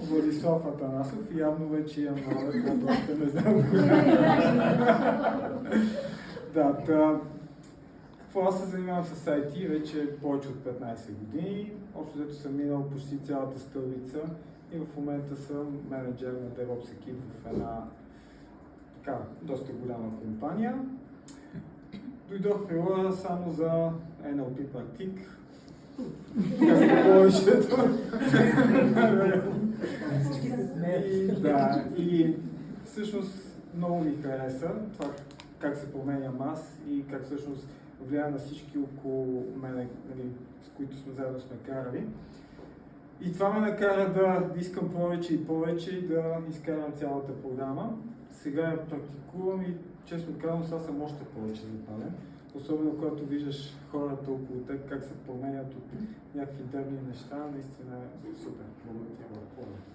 Владислав Атанасов и явно вече имам роля, която още не знам коя. Да, какво аз се занимавам с IT вече повече от 15 години. Общо взето съм минал почти цялата стълбица и в момента съм менеджер на DevOps екип в една така доста голяма компания. Дойдох при Лъла само за NLP практик. Казах повечето. И всъщност много ми хареса това как се променям аз и как всъщност влияе на всички около мене, с които заедно сме карали. И това ме накара да искам повече и повече и да изкарам цялата програма. Сега я практикувам и честно казвам, сега съм още повече запален. Особено когато виждаш хората около теб как се променят от някакви дребни неща, наистина е супер. Благодаря.